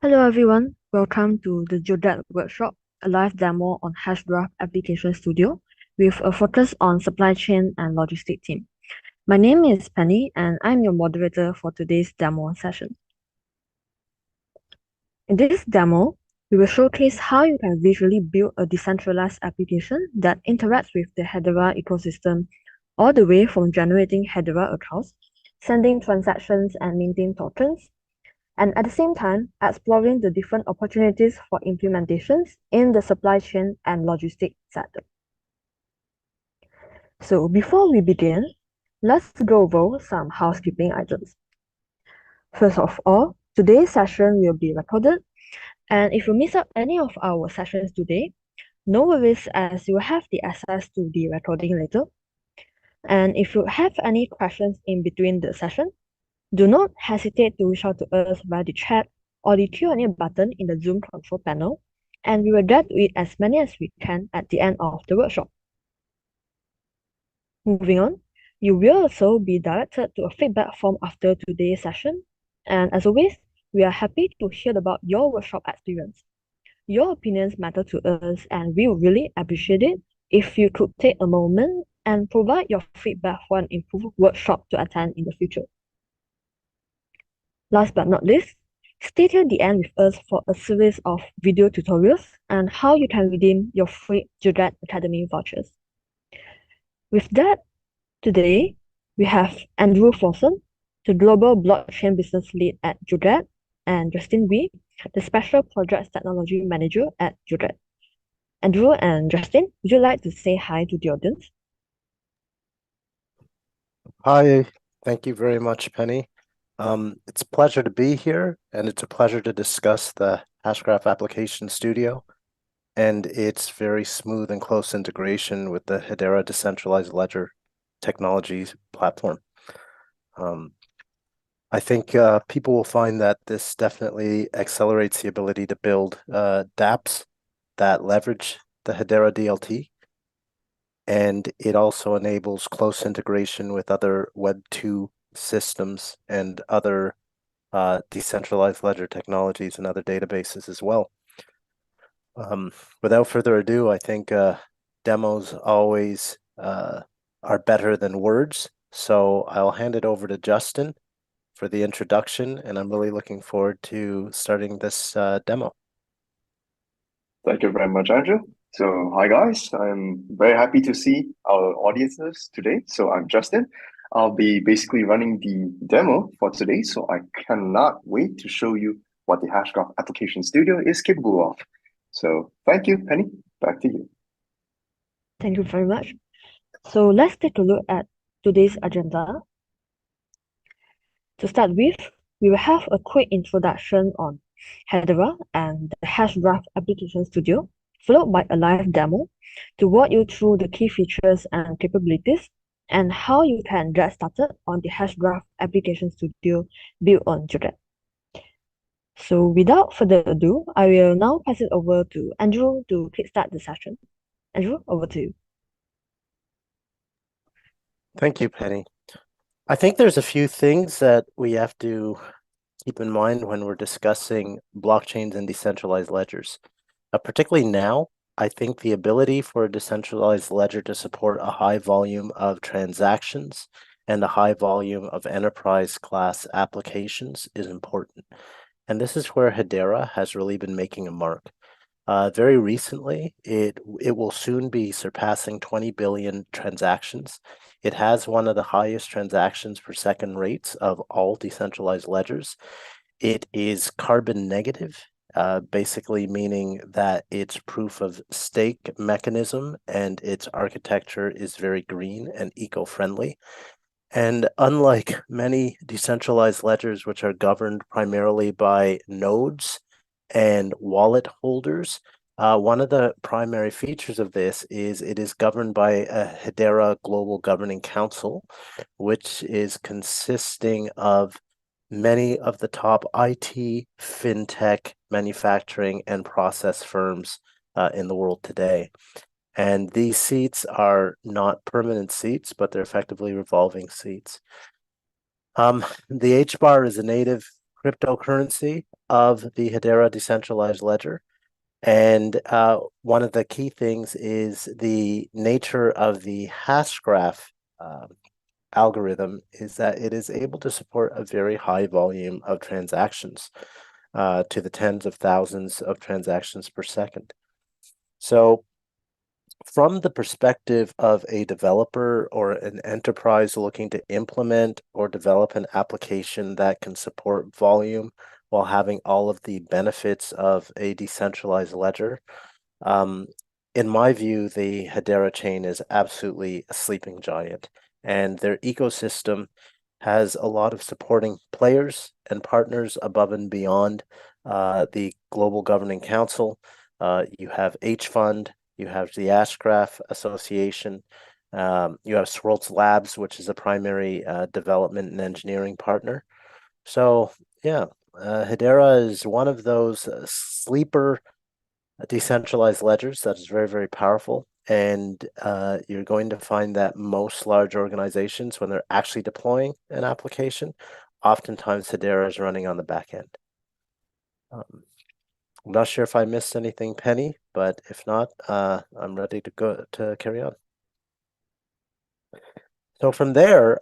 Hello everyone, welcome to the Joget workshop, a live demo on Hashgraph Application Studio with a focus on supply chain and logistic team. My name is Penny and I'm your moderator for today's demo session. In this demo, we will showcase how you can visually build a decentralized application that interacts with the Hedera ecosystem all the way from generating Hedera accounts, sending transactions and minting tokens, and at the same time exploring the different opportunities for implementations in the supply chain and logistics sector. So before we begin, let's go over some housekeeping items. First of all, today's session will be recorded, and if you miss out any of our sessions today, no worries as you will have the access to the recording later. And if you have any questions in between the session, do not hesitate to reach out to us via the chat or the Q&A button in the Zoom control panel, and we will get to it as many as we can at the end of the workshop. Moving on, you will also be directed to a feedback form after today's session, and as always, we are happy to hear about your workshop experience. Your opinions matter to us, and we would really appreciate it if you could take a moment and provide your feedback for an improved workshop to attend in the future. Last but not least, stay till the end with us for a series of video tutorials on how you can redeem your free Joget Academy vouchers. With that, today we have Andrew Forson, the Global Blockchain Business Lead at Joget, and Justin Wee, the Special Projects Technology Manager at Joget. Andrew and Justin, would you like to say hi to the audience? Hi, thank you very much, Penny. It's a pleasure to be here, and it's a pleasure to discuss the Hashgraph Application Studio and its very smooth and close integration with the Hedera decentralized ledger technology platform. I think people will find that this definitely accelerates the ability to build dApps that leverage the Hedera DLT, and it also enables close integration with other Web2 systems and other decentralized ledger technologies and other databases as well. Without further ado, I think demos always are better than words. So I'll hand it over to Justin for the introduction, and I'm really looking forward to starting this demo. Thank you very much, Andrew. So, hi guys, I'm very happy to see our audiences today. So, I'm Justin. I'll be basically running the demo for today. So, I cannot wait to show you what the Hashgraph Application Studio is capable of. So, thank you, Penny. Back to you. Thank you very much. So let's take a look at today's agenda. To start with, we will have a quick introduction on Hedera and the Hashgraph Application Studio, followed by a live demo to walk you through the key features and capabilities and how you can get started on the Hashgraph Application Studio built on Joget. So without further ado, I will now pass it over to Andrew to kickstart the session. Andrew, over to you. Thank you, Penny. I think there's a few things that we have to keep in mind when we're discussing blockchains and decentralized ledgers. Particularly now, I think the ability for a decentralized ledger to support a high volume of transactions and a high volume of enterprise class applications is important. And this is where Hedera has really been making a mark. Very recently, it will soon be surpassing 20 billion transactions. It has one of the highest transactions per second rates of all decentralized ledgers. It is carbon negative, basically meaning that its proof of stake mechanism and its architecture is very green and eco-friendly. And unlike many decentralized ledgers, which are governed primarily by nodes and wallet holders, one of the primary features of this is it is governed by a Hedera Global Governing Council, which is consisting of many of the top IT, fintech, manufacturing, and process firms in the world today. And these seats are not permanent seats, but they're effectively revolving seats. The HBAR is a native cryptocurrency. of the Hedera decentralized ledger. And one of the key things is the nature of the Hashgraph algorithm is that it is able to support a very high volume of transactions to the tens of thousands of transactions per second. So from the perspective of a developer or an enterprise looking to implement or develop an application that can support volume while having all of the benefits of a decentralized ledger, in my view, the Hedera chain is absolutely a sleeping giant, and their ecosystem has a lot of supporting players and partners above and beyond the Global Governing Council. You have H Fund, you have the Hashgraph Association, you have Swirlds Labs, which is a primary development and engineering partner. So, yeah, Hedera is one of those sleeper decentralized ledgers that is very, very powerful. And you're going to find that most large organizations, when they're actually deploying an application, oftentimes Hedera is running on the back end. I'm not sure if I missed anything, Penny, but if not, I'm ready to go to carry on. So from there,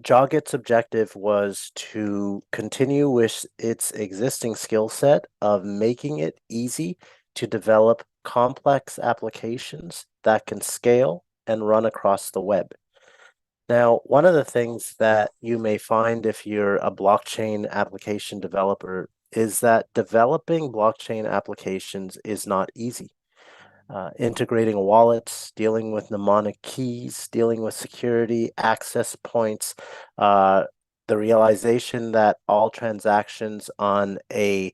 Joget's objective was to continue with its existing skill set of making it easy to develop complex applications that can scale and run across the web. Now, one of the things that you may find if you're a blockchain application developer is that developing blockchain applications is not easy. Integrating wallets, dealing with mnemonic keys, dealing with security, access points, the realization that all transactions on a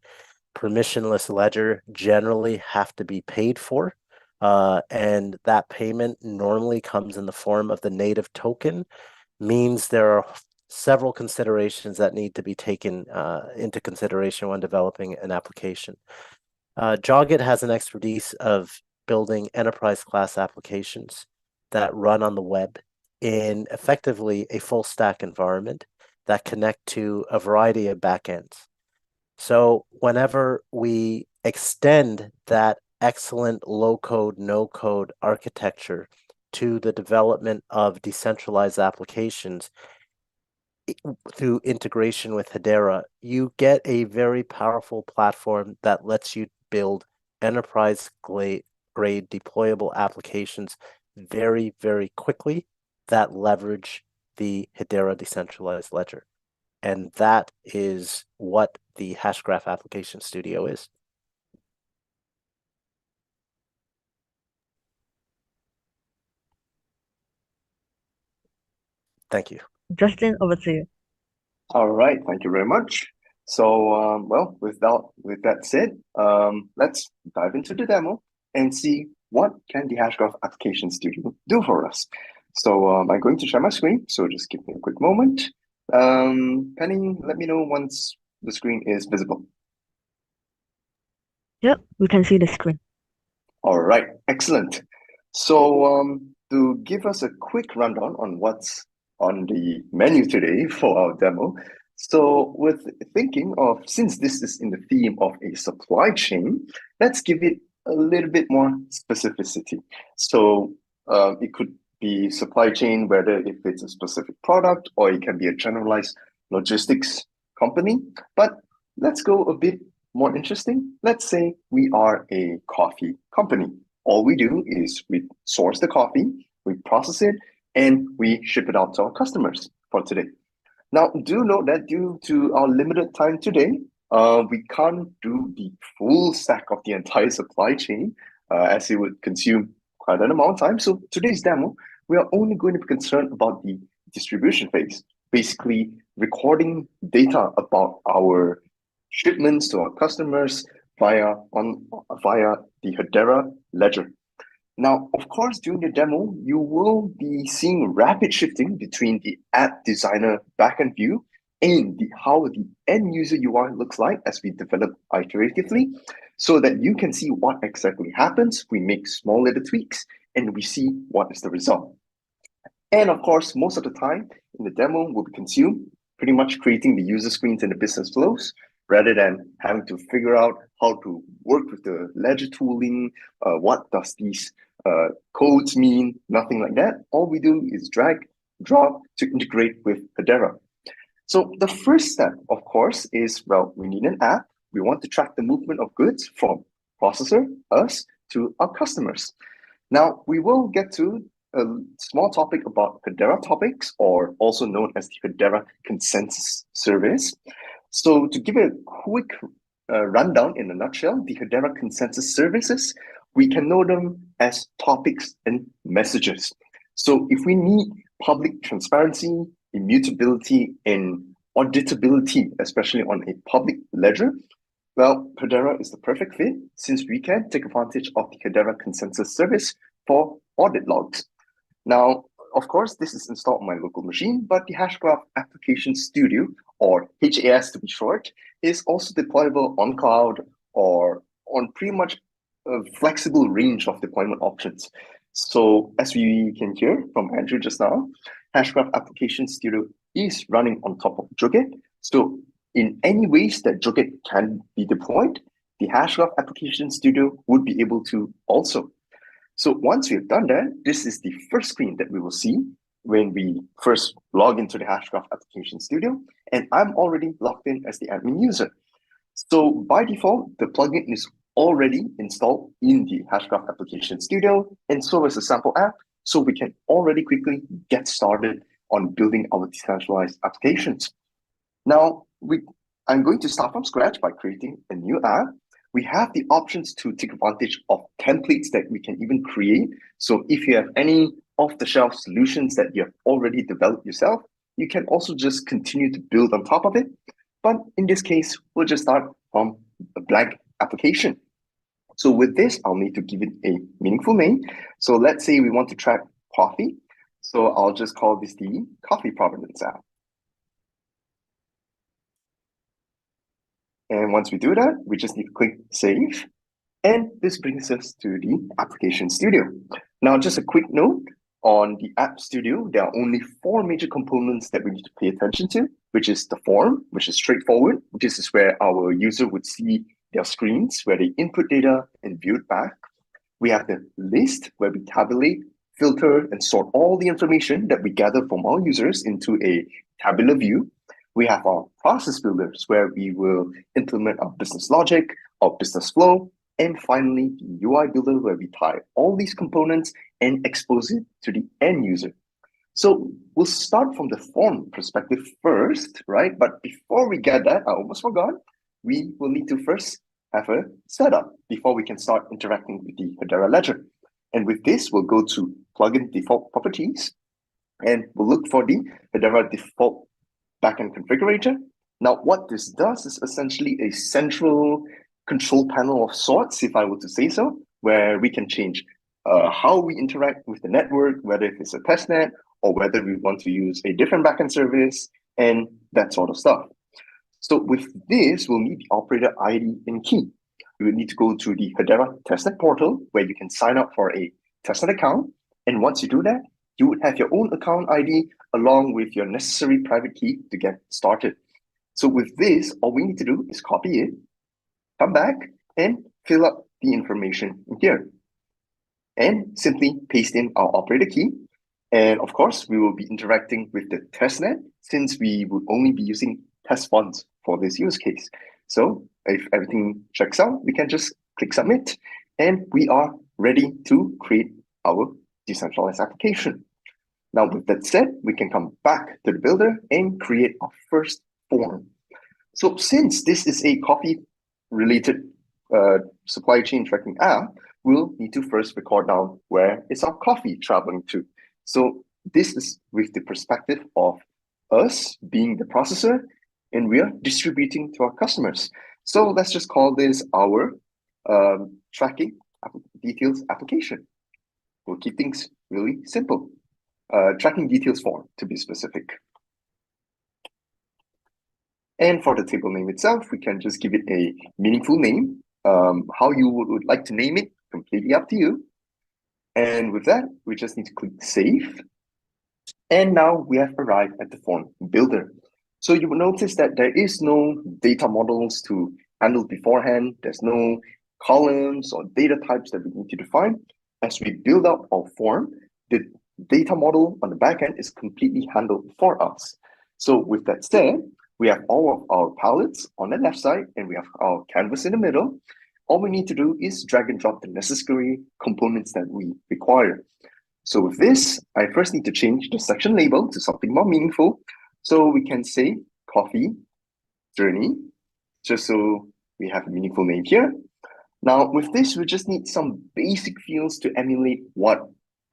permissionless ledger generally have to be paid for. And that payment normally comes in the form of the native token, means there are several considerations that need to be taken into consideration when developing an application. Joget has an expertise of building enterprise class applications that run on the web in effectively a full stack environment that connect to a variety of backends. So whenever we extend that excellent low code, no code architecture to the development of decentralized applications through integration with Hedera, you get a very powerful platform that lets you build enterprise grade deployable applications very, very quickly that leverage the Hedera decentralized ledger. And that is what the Hashgraph Application Studio is. Thank you. Justin, over to you. All right, thank you very much. So, well, with that said, let's dive into the demo and see what can the Hashgraph Application Studio do for us. So, I'm going to share my screen, so just give me a quick moment. Penny, let me know once the screen is visible. Yep, we can see the screen. All right, excellent. So, to give us a quick rundown on what's on the menu today for our demo. So with thinking of, since this is in the theme of a supply chain, let's give it a little bit more specificity. So it could be supply chain, whether if it's a specific product or it can be a generalized logistics company. But let's go a bit more interesting. Let's say we are a coffee company. All we do is we source the coffee, we process it, and we ship it out to our customers for today. Now, do note that due to our limited time today, we can't do the full stack of the entire supply chain as it would consume quite an amount of time. So today's demo, we are only going to be concerned about the distribution phase, basically recording data about our shipments to our customers via the Hedera ledger. Now, of course, during the demo, you will be seeing rapid shifting between the app designer backend view and how the end user UI looks like as we develop iteratively, so that you can see what exactly happens. We make small little tweaks and we see what is the result. And of course, most of the time in the demo will be consumed pretty much creating the user screens and the business flows, rather than having to figure out how to work with the ledger tooling, what does these codes mean, nothing like that. All we do is drag, drop to integrate with Hedera. So the first step, of course, is, well, we need an app. We want to track the movement of goods from processor, us, to our customers. Now, we will get to a small topic about Hedera topics, or also known as the Hedera Consensus Service. So to give a quick rundown in a nutshell, the Hedera Consensus Services, we can know them as topics and messages. So if we need public transparency, immutability, and auditability, especially on a public ledger, well, Hedera is the perfect fit since we can take advantage of the Hedera Consensus Service for audit logs. Now, of course, this is installed on my local machine, but the Hashgraph Application Studio, or HAS to be short, is also deployable on cloud or on pretty much a flexible range of deployment options. So as we can hear from Andrew just now, Hashgraph Application Studio is running on top of Joget. So in any ways that Joget can be deployed, the Hashgraph Application Studio would be able to also. So once we've done that, this is the first screen that we will see when we first log into the Hashgraph Application Studio, and I'm already logged in as the admin user. So by default, the plugin is already installed in the Hashgraph Application Studio, and so is the sample app, so we can already quickly get started on building our decentralized applications. Now, I'm going to start from scratch by creating a new app. We have the options to take advantage of templates that we can even create. So if you have any off-the-shelf solutions that you have already developed yourself, you can also just continue to build on top of it. But in this case, we'll just start from a blank application. So with this, I'll need to give it a meaningful name. So let's say we want to track coffee. So I'll just call this the Coffee Provenance app. And once we do that, we just need to click Save. And this brings us to the Application Studio. Now, just a quick note, on the App Studio, there are only 4 major components that we need to pay attention to, which is the form, which is straightforward. This is where our user would see their screens, where they input data and view it back. We have the list, where we tabulate, filter, and sort all the information that we gather from our users into a tabular view. We have our process builders, where we will implement our business logic, our business flow, and finally, the UI builder, where we tie all these components and expose it to the end user. So we'll start from the form perspective first, right? But before we get that, I almost forgot, we will need to first have a setup before we can start interacting with the Hedera ledger. And with this, we'll go to plugin default properties, and we'll look for the Hedera default backend configurator. Now, what this does is essentially a central control panel of sorts, if I were to say so, where we can change how we interact with the network, whether it's a testnet or whether we want to use a different backend service and that sort of stuff. So with this, we'll need the operator ID and key. You will need to go to the Hedera testnet portal where you can sign up for a testnet account. And once you do that, you would have your own account ID along with your necessary private key to get started. So with this, all we need to do is copy it, come back and fill up the information in here. And simply paste in our operator key. And of course, we will be interacting with the testnet since we would only be using test funds for this use case. So if everything checks out, we can just click submit and we are ready to create our decentralized application. Now, with that said, we can come back to the builder and create our first form. So since this is a coffee-related supply chain tracking app, we'll need to first record down where is our coffee traveling to. So this is with the perspective of us being the processor, and we are distributing to our customers. So let's just call this our tracking details application. We'll keep things really simple. Tracking details form, to be specific. And for the table name itself, we can just give it a meaningful name. How you would like to name it, completely up to you. And with that, we just need to click Save. And now we have arrived at the form builder. So you will notice that there is no data models to handle beforehand. There's no columns or data types that we need to define. As we build out our form, the data model on the back end is completely handled for us. So with that said, we have all of our palettes on the left side and we have our canvas in the middle. All we need to do is drag and drop the necessary components that we require. So with this, I first need to change the section label to something more meaningful. So we can say coffee journey, just so we have a meaningful name here. Now with this, we just need some basic fields to emulate what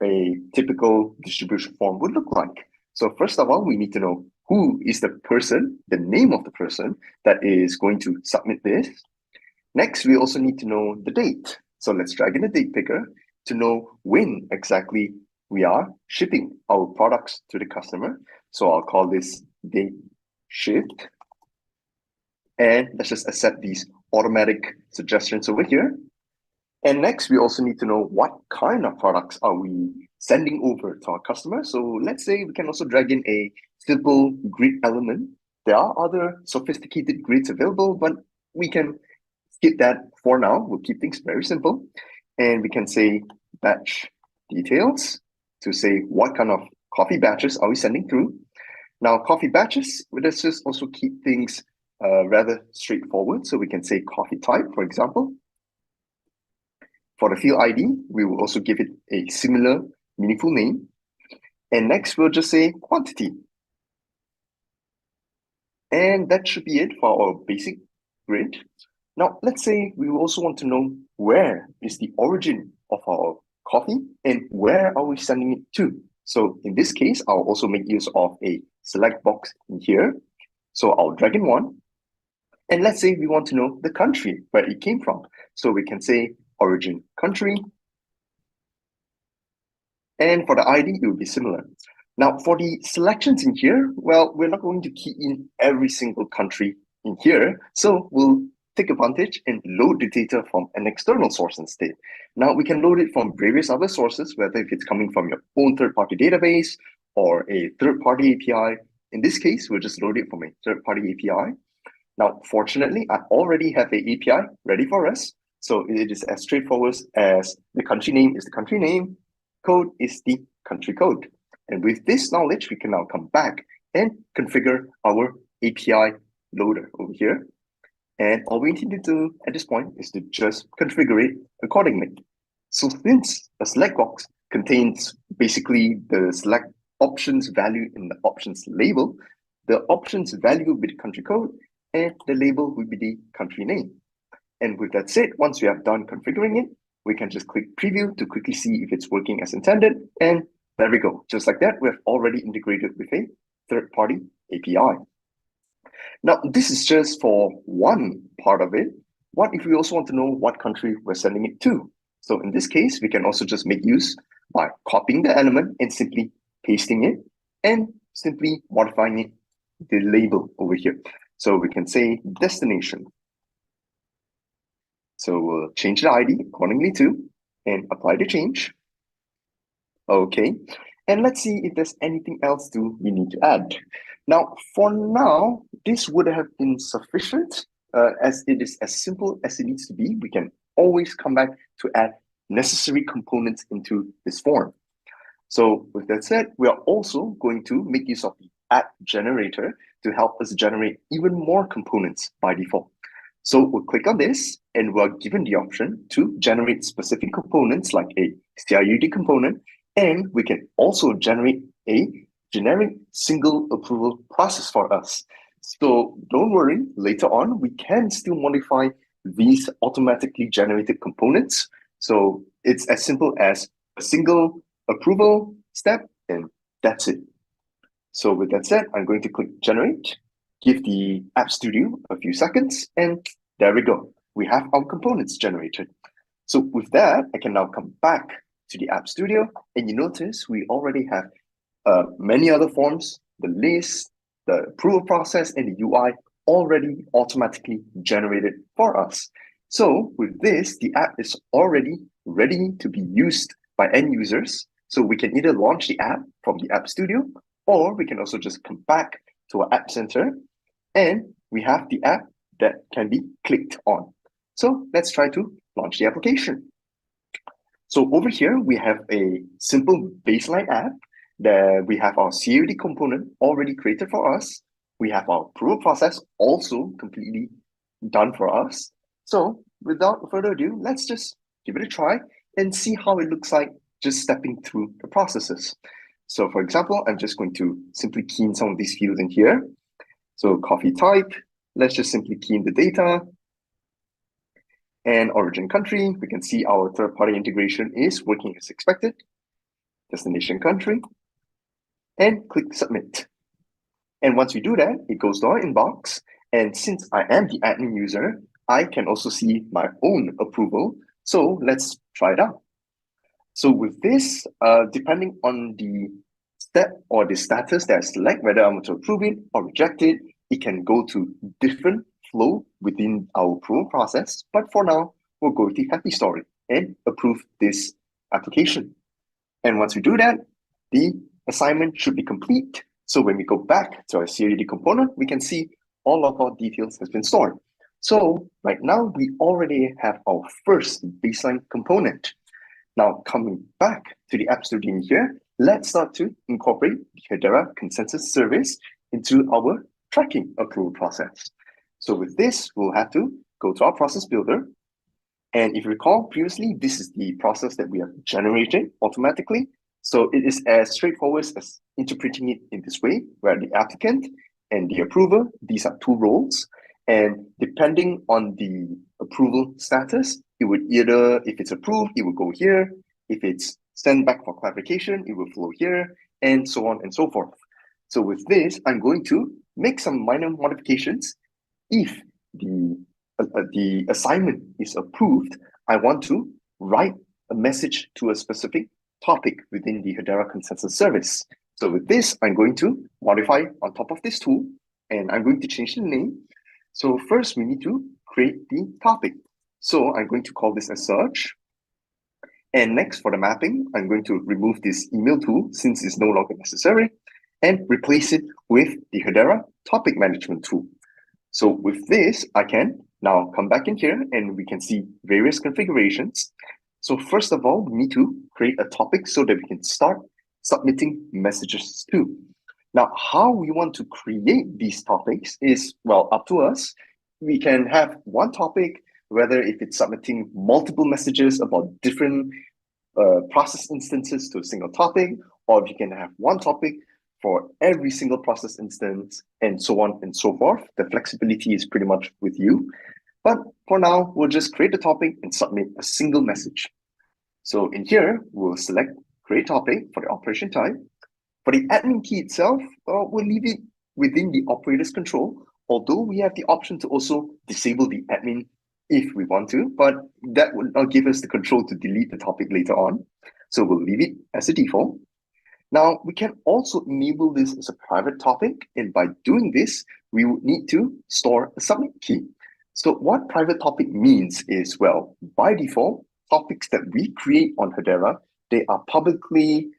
a typical distribution form would look like. So first of all, we need to know who is the person, the name of the person that is going to submit this. Next, we also need to know the date. So let's drag in a date picker to know when exactly we are shipping our products to the customer. So I'll call this date shipped. And let's just accept these automatic suggestions over here. And next, we also need to know what kind of products are we sending over to our customer. So let's say we can also drag in a simple grid element. There are other sophisticated grids available, but we can skip that for now. We'll keep things very simple. And we can say batch details to say what kind of coffee batches are we sending through. Now, coffee batches, let's just also keep things rather straightforward. So we can say coffee type, for example. For the field ID, we will also give it a similar meaningful name. And next, we'll just say quantity. And that should be it for our basic grid. Now, let's say we also want to know where is the origin of our coffee and where are we sending it to. So in this case, I'll also make use of a select box in here. So I'll drag in one. And let's say we want to know the country where it came from. So we can say origin country. And for the ID, it will be similar. Now, for the selections in here, well, we're not going to key in every single country in here. So we'll take advantage and load the data from an external source instead. Now, we can load it from various other sources, whether if it's coming from your own third-party database or a third-party API. In this case, we'll just load it from a third-party API. Now, fortunately, I already have an API ready for us. So it is as straightforward as the country name is the country name, code is the country code. And with this knowledge, we can now come back and configure our API loader over here. And all we need to do at this point is to just configure it accordingly. So since a select box contains basically the select options value in the options label, the options value will be the country code and the label will be the country name. And with that said, once we have done configuring it, we can just click preview to quickly see if it's working as intended. And there we go. Just like that, we have already integrated with a third-party API. Now, this is just for one part of it. What if we also want to know what country we're sending it to? So in this case, we can also just make use by copying the element and simply pasting it and simply modifying it, the label over here. So we can say destination. So we'll change the ID accordingly too and apply the change. Okay, and let's see if there's anything else we need to add. Now, for now, this would have been sufficient as it is as simple as it needs to be. We can always come back to add necessary components into this form. So with that said, we are also going to make use of the app generator to help us generate even more components by default. So we'll click on this and we're given the option to generate specific components like a CRUD component, and we can also generate a generic single approval process for us. So don't worry, later on, we can still modify these automatically generated components. So it's as simple as a single approval step, and that's it. So with that said, I'm going to click generate, give the App Studio a few seconds, and there we go. We have our components generated. So with that, I can now come back to the App Studio, and you notice we already have many other forms, the list, the approval process, and the UI already automatically generated for us. So with this, the app is already ready to be used by end users. So we can either launch the app from the App Studio, or we can also just come back to our App Center, and we have the app that can be clicked on. So let's try to launch the application. So over here, we have a simple baseline app that we have our CAD component already created for us. We have our approval process also completely done for us. So without further ado, let's just give it a try and see how it looks like just stepping through the processes. So for example, I'm just going to simply key in some of these fields in here. So coffee type, let's just simply key in the data. And origin country, we can see our third-party integration is working as expected. Destination country, and click submit. And once we do that, it goes to our inbox. And since I am the admin user, I can also see my own approval. So let's try it out. So with this, depending on the step or the status that I select, whether I want to approve it or reject it, it can go to different flow within our approval process. But for now, we'll go with the happy story and approve this application. And once we do that, the assignment should be complete. So when we go back to our CAD component, we can see all of our details has been stored. So right now, we already have our first baseline component. Now coming back to the App Studio in here, let's start to incorporate the Hedera consensus service into our tracking approval process. So with this, we'll have to go to our process builder. And if you recall previously, this is the process that we have generated automatically. So it is as straightforward as interpreting it in this way, where the applicant and the approver, these are two roles. And depending on the approval status, it would either, if it's approved, it will go here. If it's sent back for clarification, it will flow here, and so on and so forth. So with this, I'm going to make some minor modifications. If the assignment is approved, I want to write a message to a specific topic within the Hedera consensus service. So with this, I'm going to modify on top of this tool, and I'm going to change the name. So first, we need to create the topic. So I'm going to call this a search. And next, for the mapping, I'm going to remove this email tool since it's no longer necessary and replace it with the Hedera topic management tool. So with this, I can now come back in here and we can see various configurations. So first of all, we need to create a topic so that we can start submitting messages to. Now, how we want to create these topics is, well, up to us. We can have one topic, whether if it's submitting multiple messages about different process instances to a single topic, or if you can have one topic for every single process instance, and so on and so forth. The flexibility is pretty much with you. But for now, we'll just create a topic and submit a single message. So in here, we'll select create topic for the operation type. For the admin key itself, we'll leave it within the operator's control, although we have the option to also disable the admin if we want to, but that will not give us the control to delete the topic later on. So we'll leave it as a default. Now, we can also enable this as a private topic, and by doing this, we would need to store a submit key. So what private topic means is, well, by default, topics that we create on Hedera, they are publicly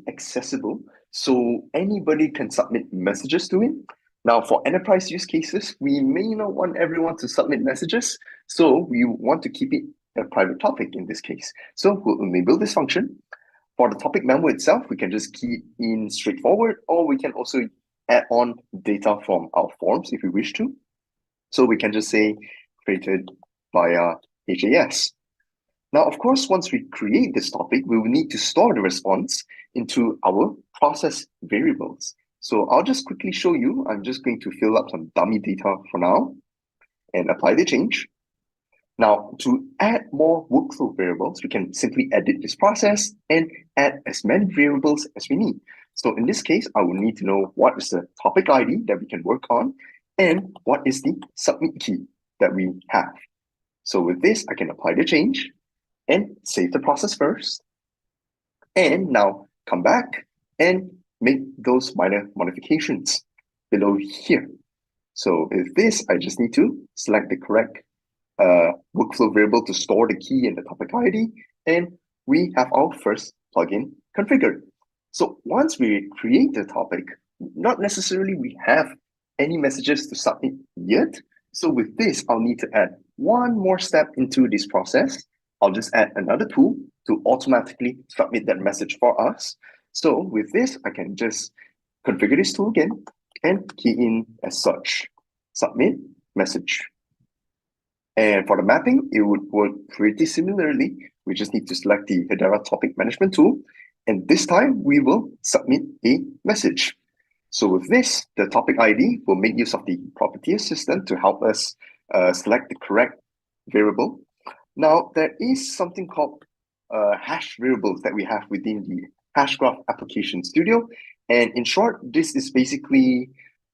accessible, so anybody can submit messages to it. Now, for enterprise use cases, we may not want everyone to submit messages, so we want to keep it a private topic in this case. So we'll enable this function. For the topic memo itself, we can just key in straightforward, or we can also add on data from our forms if we wish to. So we can just say created via HAS. Now, of course, once we create this topic, we will need to store the response into our process variables. So I'll just quickly show you. I'm just going to fill up some dummy data for now and apply the change. Now, to add more workflow variables, we can simply edit this process and add as many variables as we need. So in this case, I will need to know what is the topic ID that we can work on and what is the submit key that we have. So with this, I can apply the change and save the process first. And now come back and make those minor modifications below here. So with this, I just need to select the correct workflow variable to store the key and the topic ID, and we have our first plugin configured. So once we create the topic, not necessarily we have any messages to submit yet. So with this, I'll need to add one more step into this process. I'll just add another tool to automatically submit that message for us. So with this, I can just configure this tool again and key in as such, submit message. And for the mapping, it would work pretty similarly. We just need to select the Hedera topic management tool. And this time we will submit a message. So with this, the topic ID will make use of the property assistant to help us select the correct variable. Now, there is something called hash variables that we have within the Hashgraph Application Studio. And in short, this is basically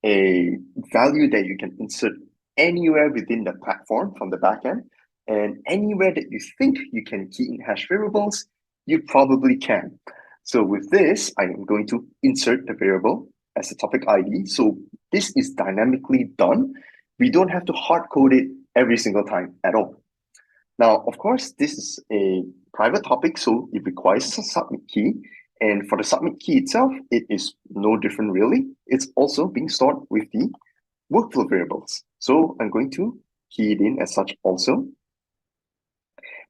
a value that you can insert anywhere within the platform from the backend. And anywhere that you think you can key in hash variables, you probably can. So with this, I am going to insert the variable as a topic ID. So this is dynamically done. We don't have to hard code it every single time at all. Now, of course, this is a private topic, so it requires a submit key. And for the submit key itself, it is no different really. It's also being stored with the workflow variables. So I'm going to key it in as such also.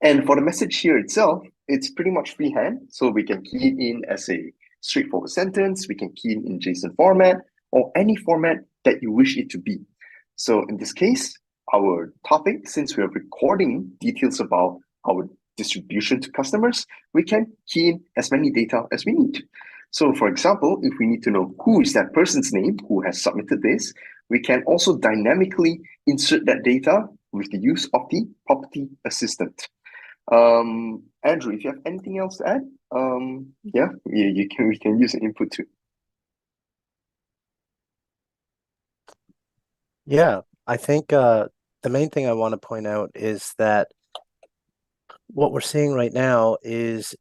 And for the message here itself, it's pretty much freehand. So we can key it in as a straightforward sentence, we can key it in JSON format, or any format that you wish it to be. So in this case, our topic, since we are recording details about our distribution to customers, we can key in as many data as we need. So for example, if we need to know who is that person's name who has submitted this, we can also dynamically insert that data with the use of the property assistant. Andrew, if you have anything else to add, yeah, we can use an input too. Yeah, I think the main thing I want to point out is that what we're seeing right now is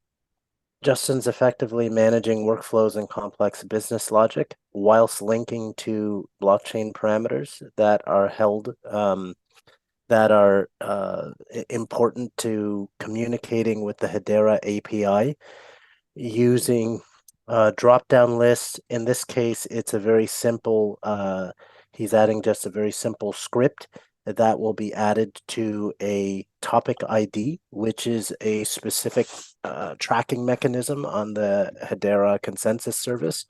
Justin's effectively managing workflows and complex business logic whilst linking to blockchain parameters that are held that are important to communicating with the Hedera API using drop-down lists. In this case, it's a very simple, he's adding just a very simple script that will be added to a topic ID, which is a specific tracking mechanism on the Hedera consensus service.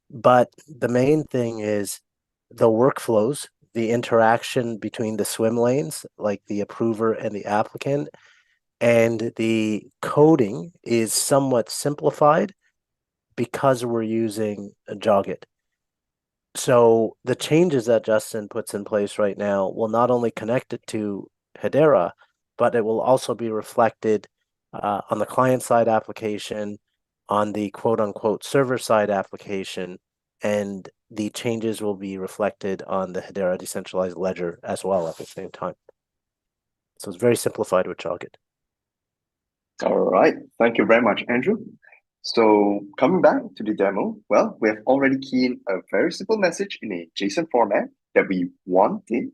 But the main thing is the workflows, the interaction between the swim lanes, like the approver and the applicant, and the coding is somewhat simplified because we're using Joget. So the changes that Justin puts in place right now will not only connect it to Hedera, but it will also be reflected on the client-side application, on the quote-unquote server-side application, and the changes will be reflected on the Hedera decentralized ledger as well at the same time. So it's very simplified with Joget. All right, thank you very much, Andrew. So coming back to the demo, well, we have already keyed in a very simple message in a JSON format that we wanted.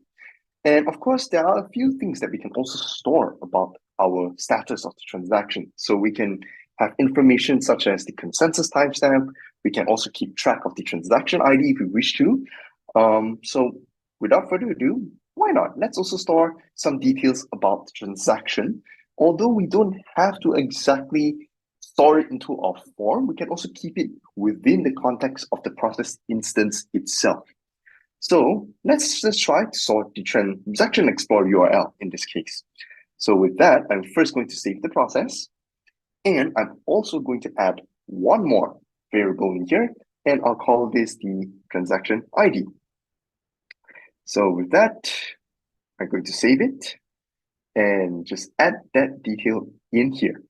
And of course, there are a few things that we can also store about our status of the transaction. So we can have information such as the consensus timestamp. We can also keep track of the transaction ID if we wish to. So without further ado, why not? Let's also store some details about the transaction. Although we don't have to exactly store it into our form, we can also keep it within the context of the process instance itself. So let's just try to sort the transaction explorer URL in this case. So with that, I'm first going to save the process. And I'm also going to add one more variable in here, and I'll call this the transaction ID. So with that, I'm going to save it and just add that detail in here.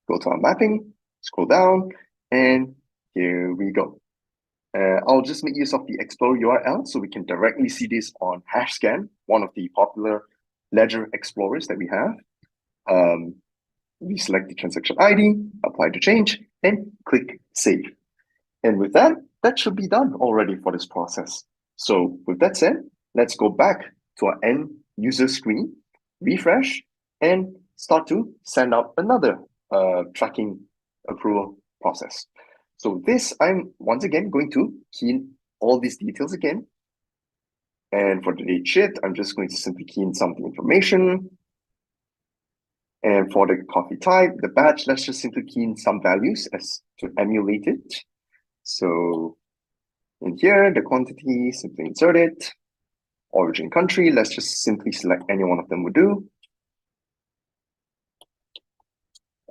Go to our mapping, scroll down, and here we go. I'll just make use of the Explorer URL so we can directly see this on HashScan, one of the popular ledger explorers that we have. We select the transaction ID, apply the change, and click Save. And with that, that should be done already for this process. So with that said, let's go back to our end user screen, refresh, and start to send out another tracking approval process. So this, I'm once again going to key in all these details again. And for the date sheet, I'm just going to simply key in some of the information. And for the coffee type, the batch, let's just simply key in some values as to emulate it. So in here, the quantity, simply insert it. Origin country, let's just simply select any one of them would do.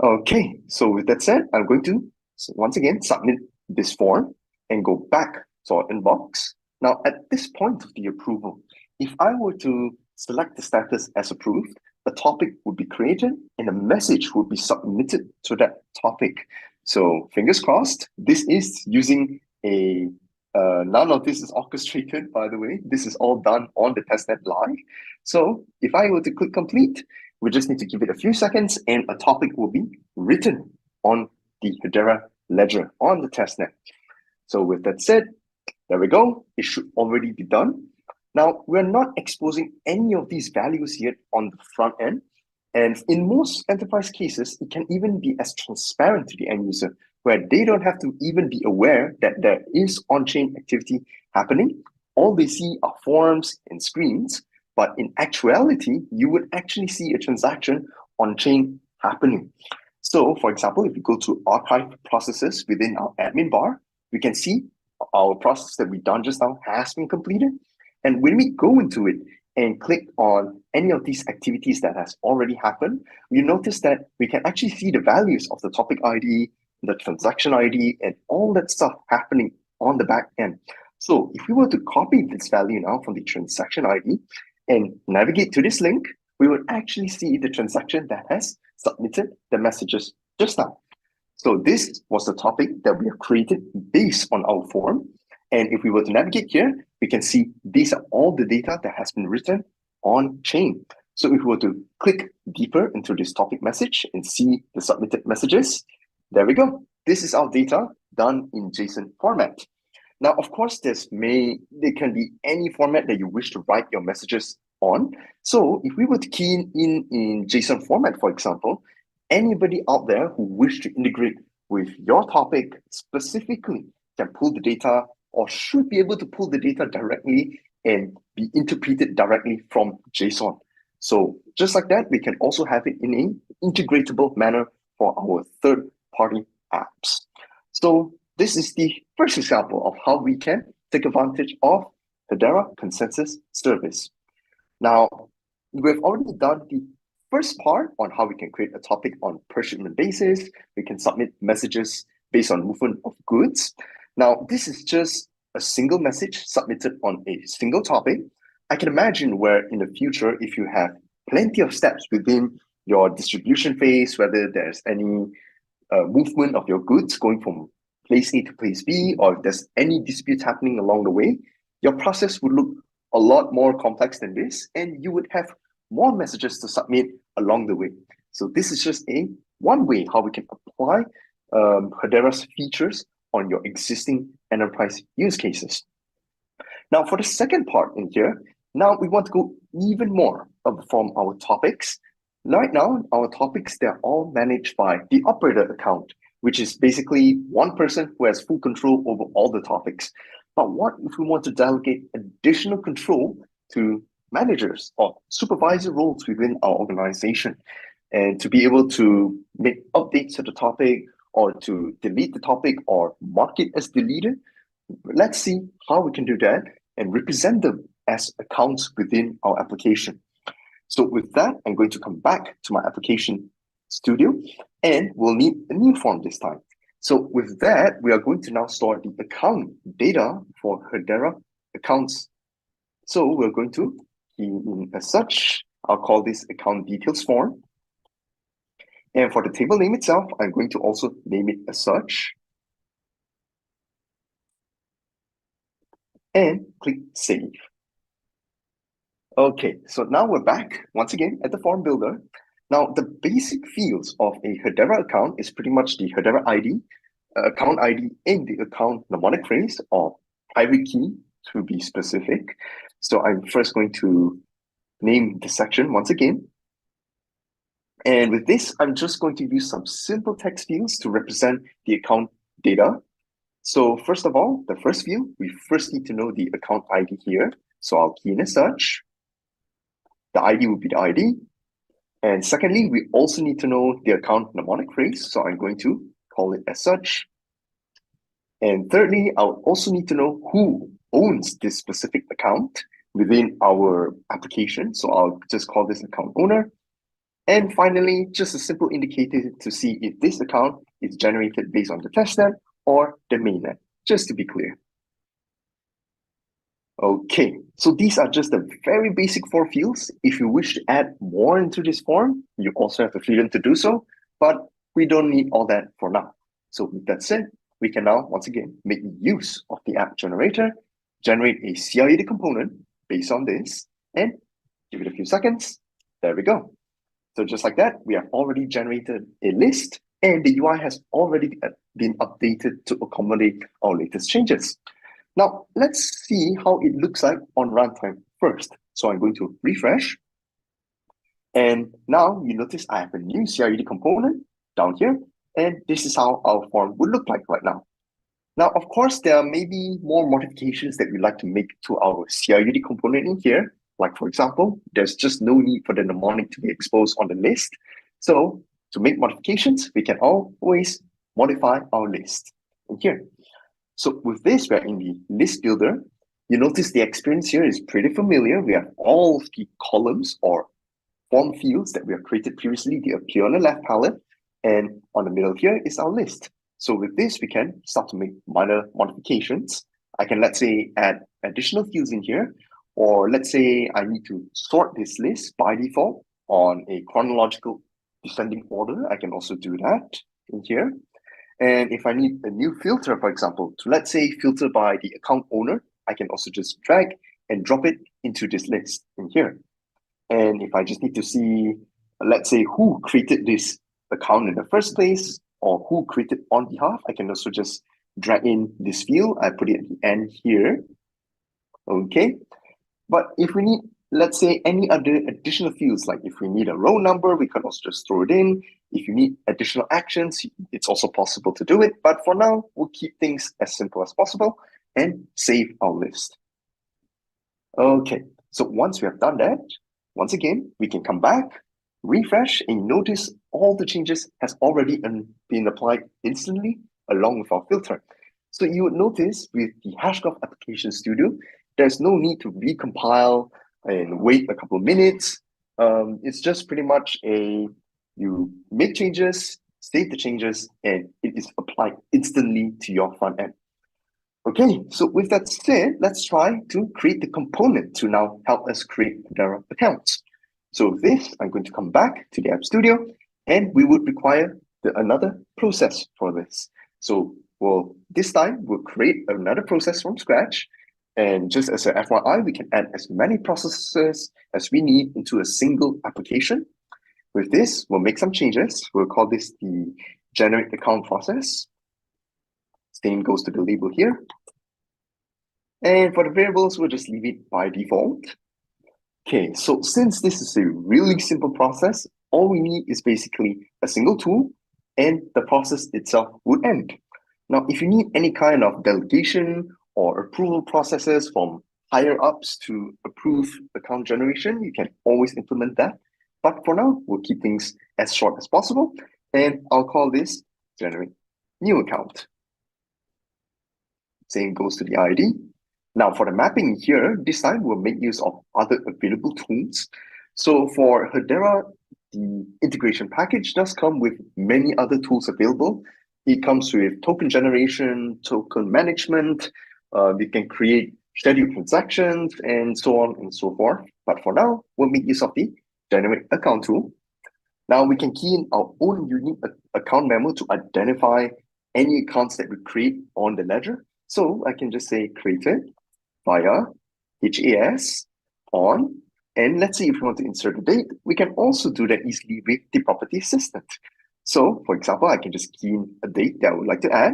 Okay, so with that said, I'm going to once again submit this form and go back to our inbox. Now, at this point of the approval, if I were to select the status as approved, a topic would be created and a message would be submitted to that topic. So fingers crossed, this is using a none of this is orchestrated, by the way. This is all done on the testnet live. So if I were to click complete, we just need to give it a few seconds and a topic will be written on the Hedera ledger on the testnet. So with that said, there we go. It should already be done. Now, we're not exposing any of these values yet on the front end. And in most enterprise cases, it can even be as transparent to the end user, where they don't have to even be aware that there is on-chain activity happening. All they see are forms and screens, but in actuality, you would actually see a transaction on-chain happening. So, for example, if you go to archive processes within our admin bar, we can see our process that we done just now has been completed. And when we go into it and click on any of these activities that has already happened, we notice that we can actually see the values of the topic ID, the transaction ID, and all that stuff happening on the back end. So if we were to copy this value now from the transaction ID and navigate to this link, we would actually see the transaction that has submitted the messages just now. So this was the topic that we have created based on our form. And if we were to navigate here, we can see these are all the data that has been written on chain. So if we were to click deeper into this topic message and see the submitted messages, there we go. This is our data done in JSON format. Now, of course, there can be any format that you wish to write your messages on. So if we were to key in JSON format, for example, anybody out there who wish to integrate with your topic specifically can pull the data or should be able to pull the data directly and be interpreted directly from JSON. So just like that, we can also have it in an integratable manner for our third-party apps. So this is the first example of how we can take advantage of Hedera Consensus Service. Now, we've already done the first part on how we can create a topic on per shipment basis. We can submit messages based on movement of goods. Now, this is just a single message submitted on a single topic. I can imagine where in the future, if you have plenty of steps within your distribution phase, whether there's any movement of your goods going from place A to place B, or if there's any disputes happening along the way, your process would look a lot more complex than this, and you would have more messages to submit along the way. So this is just one way how we can apply Hedera's features on your existing enterprise use cases. Now, for the second part in here, now we want to go even more from our topics. Right now, our topics, they're all managed by the operator account, which is basically one person who has full control over all the topics. But what if we want to delegate additional control to managers or supervisor roles within our organization, and to be able to make updates to the topic or to delete the topic or mark it as deleted? Let's see how we can do that and represent them as accounts within our application. So with that, I'm going to come back to my application studio, and we'll need a new form this time. So with that, we are going to now store the account data for Hedera accounts. So we're going to key in as such. I'll call this account details form. And for the table name itself, I'm going to also name it as such. And click save. Okay, so now we're back once again at the form builder. Now, the basic fields of a Hedera account is pretty much the Hedera ID, account ID, and the account mnemonic phrase or private key to be specific. So I'm first going to name the section once again. And with this, I'm just going to use some simple text fields to represent the account data. So first of all, the first field, we first need to know the account ID here. So I'll key in a search. The ID will be the ID. And secondly, we also need to know the account mnemonic phrase. So I'm going to call it as such. And thirdly, I'll also need to know who owns this specific account within our application. So I'll just call this account owner. And finally, just a simple indicator to see if this account is generated based on the testnet or the mainnet, just to be clear. Okay, so these are just the very basic 4 fields. If you wish to add more into this form, you also have the freedom to do so, but we don't need all that for now. So with that said, we can now, once again, make use of the app generator, generate a CRUD component based on this, and give it a few seconds. There we go. So just like that, we have already generated a list, and the UI has already been updated to accommodate our latest changes. Now, let's see how it looks like on runtime first. So I'm going to refresh. And now you notice I have a new CRUD component down here, and this is how our form would look like right now. Now, of course, there may be more modifications that we'd like to make to our CRUD component in here. Like, for example, there's just no need for the mnemonic to be exposed on the list. So to make modifications, we can always modify our list in here. So with this, we're in the list builder. You notice the experience here is pretty familiar. We have all the columns or form fields that we have created previously. They appear on the left palette, and on the middle here is our list. So with this, we can start to make minor modifications. I can, let's say, add additional fields in here, or let's say I need to sort this list by default on a chronological descending order. I can also do that in here. And if I need a new filter, for example, to, let's say, filter by the account owner, I can also just drag and drop it into this list in here. And if I just need to see, let's say, who created this account in the first place, or who created on behalf, I can also just drag in this field. I put it at the end here. Okay. But if we need, let's say, any other additional fields, like if we need a row number, we can also just throw it in. If you need additional actions, it's also possible to do it. But for now, we'll keep things as simple as possible and save our list. Okay, so once we have done that, once again, we can come back, refresh, and notice all the changes has already been applied instantly along with our filter. So you would notice with the Hashgraph Application Studio, there's no need to recompile and wait a couple of minutes. It's just pretty much you make changes, save the changes, and it is applied instantly to your front end. Okay, so with that said, let's try to create the component to now help us create Hedera accounts. So with this, I'm going to come back to the App Studio, and we would require another process for this. So this time, we'll create another process from scratch. And just as an FYI, we can add as many processes as we need into a single application. With this, we'll make some changes. We'll call this the generate account process. Same goes to the label here. And for the variables, we'll just leave it by default. Okay, so since this is a really simple process, all we need is basically a single tool, and the process itself would end. Now, if you need any kind of delegation or approval processes from higher ups to approve account generation, you can always implement that. But for now, we'll keep things as short as possible, and I'll call this generate new account. Same goes to the ID. Now for the mapping here, this time we'll make use of other available tools. So for Hedera, the integration package does come with many other tools available. It comes with token generation, token management. We can create scheduled transactions and so on and so forth. But for now, we'll make use of the generate account tool. Now we can key in our own unique account memo to identify any accounts that we create on the ledger. So I can just say created via HAS on, and let's say if we want to insert a date, we can also do that easily with the property assistant. So for example, I can just key in a date that I would like to add.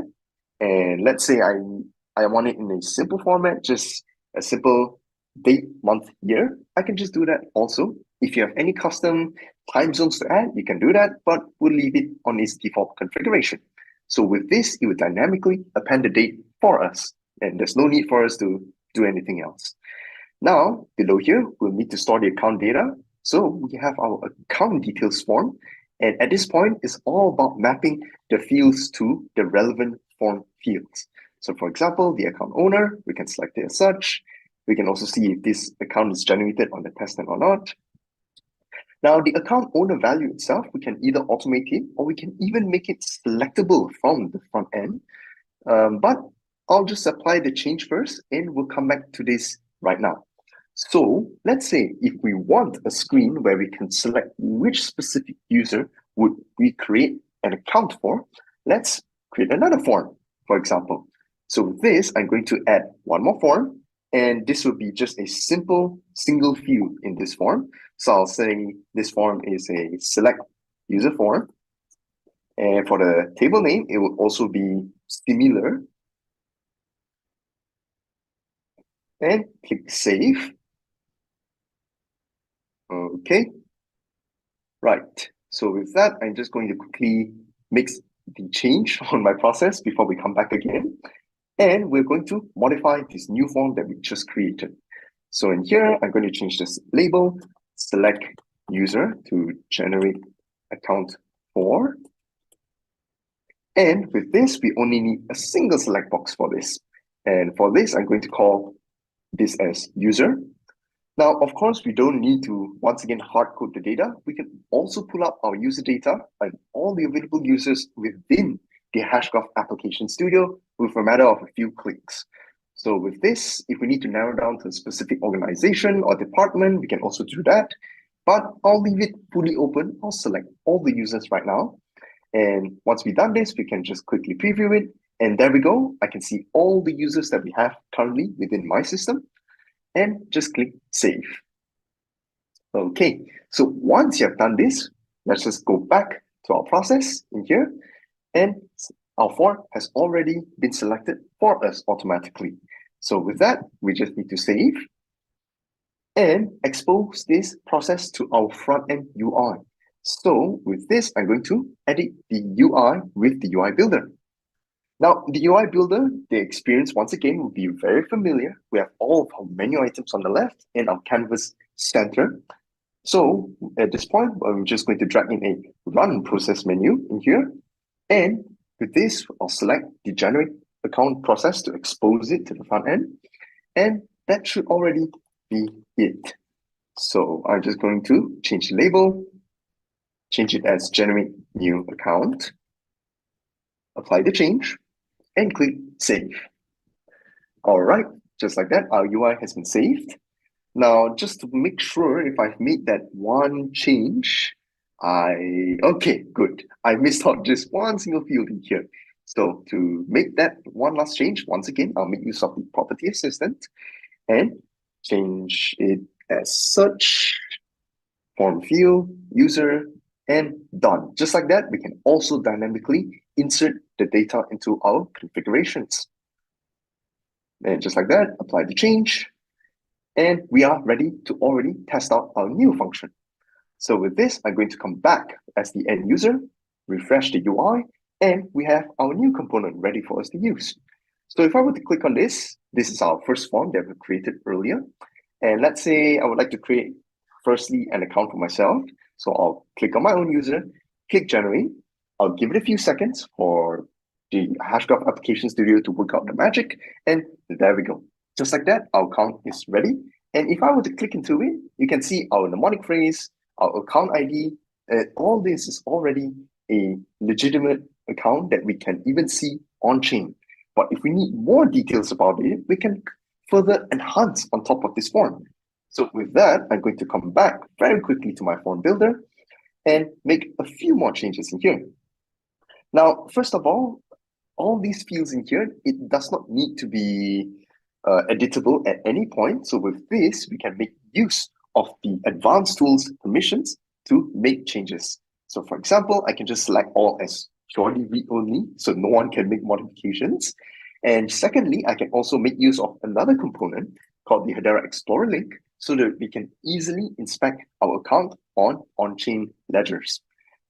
And let's say I want it in a simple format, just a simple date, month, year. I can just do that also. If you have any custom time zones to add, you can do that, but we'll leave it on its default configuration. So with this, it will dynamically append the date for us, and there's no need for us to do anything else. Now, below here, we'll need to store the account data. So we have our account details form. And at this point, it's all about mapping the fields to the relevant form fields. So for example, the account owner, we can select it as such. We can also see if this account is generated on the testnet or not. Now, the account owner value itself, we can either automate it or we can even make it selectable from the front end. But I'll just apply the change first and we'll come back to this right now. So let's say if we want a screen where we can select which specific user would we create an account for, let's create another form, for example. So with this, I'm going to add one more form, and this will be just a simple single field in this form. So I'll say this form is a select user form. And for the table name, it will also be similar. And click save. Okay, right. So with that, I'm just going to quickly make the change on my process before we come back again. And we're going to modify this new form that we just created. So in here, I'm going to change this label, select user to generate account for. And with this, we only need a single select box for this. And for this, I'm going to call this as user. Now, of course, we don't need to, once again, hard code the data. We can also pull up our user data and all the available users within the Hashgraph Application Studio with a matter of a few clicks. So with this, if we need to narrow down to a specific organization or department, we can also do that. But I'll leave it fully open. I'll select all the users right now. And once we've done this, we can just quickly preview it. And there we go. I can see all the users that we have currently within my system. And just click save. Okay, so once you have done this, let's just go back to our process in here, and our form has already been selected for us automatically. So with that, we just need to save and expose this process to our front-end UI. So with this, I'm going to edit the UI with the UI builder. Now, the UI builder, the experience, once again, will be very familiar. We have all of our menu items on the left and our canvas center. So at this point, I'm just going to drag in a run process menu in here. And with this, I'll select the generate account process to expose it to the front end. And that should already be it. So I'm just going to change the label, change it as generate new account, apply the change, and click save. All right, just like that, our UI has been saved. Now, just to make sure if I've made that one change, okay, good. I missed out just one single field in here. So to make that one last change, once again, I'll make use of the property assistant and change it as such, form field, user, and done. Just like that, we can also dynamically insert the data into our configurations. And just like that, apply the change. And we are ready to already test out our new function. So with this, I'm going to come back as the end user, refresh the UI, and we have our new component ready for us to use. So if I were to click on this, this is our first form that we created earlier. And let's say I would like to create, firstly, an account for myself. So I'll click on my own user, click generate. I'll give it a few seconds for the Hashgraph Application Studio to work out the magic. And there we go. Just like that, our account is ready. And if I were to click into it, you can see our mnemonic phrase, our account ID, all this is already a legitimate account that we can even see on-chain. But if we need more details about it, we can further enhance on top of this form. So with that, I'm going to come back very quickly to my form builder and make a few more changes in here. Now, first of all these fields in here, it does not need to be editable at any point. So with this, we can make use of the advanced tools permissions to make changes. So for example, I can just select all as purely read-only, so no one can make modifications. And secondly, I can also make use of another component called the Hedera Explorer link so that we can easily inspect our account on on-chain ledgers.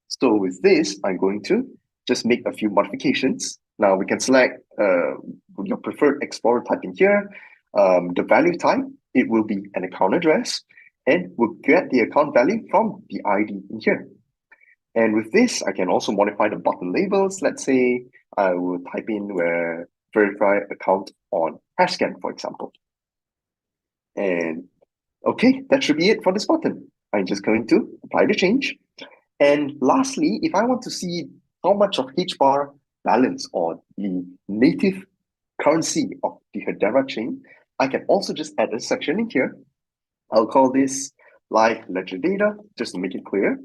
So with this, I'm going to just make a few modifications. Now we can select your preferred Explorer type in here. The value type, it will be an account address, and we'll get the account value from the ID in here. And with this, I can also modify the button labels. Let's say I will type in where verify account on HashScan, for example. And okay, that should be it for this button. I'm just going to apply the change. And lastly, if I want to see how much of HBAR balance or the native currency of the Hedera chain, I can also just add a section in here. I'll call this live ledger data, just to make it clear.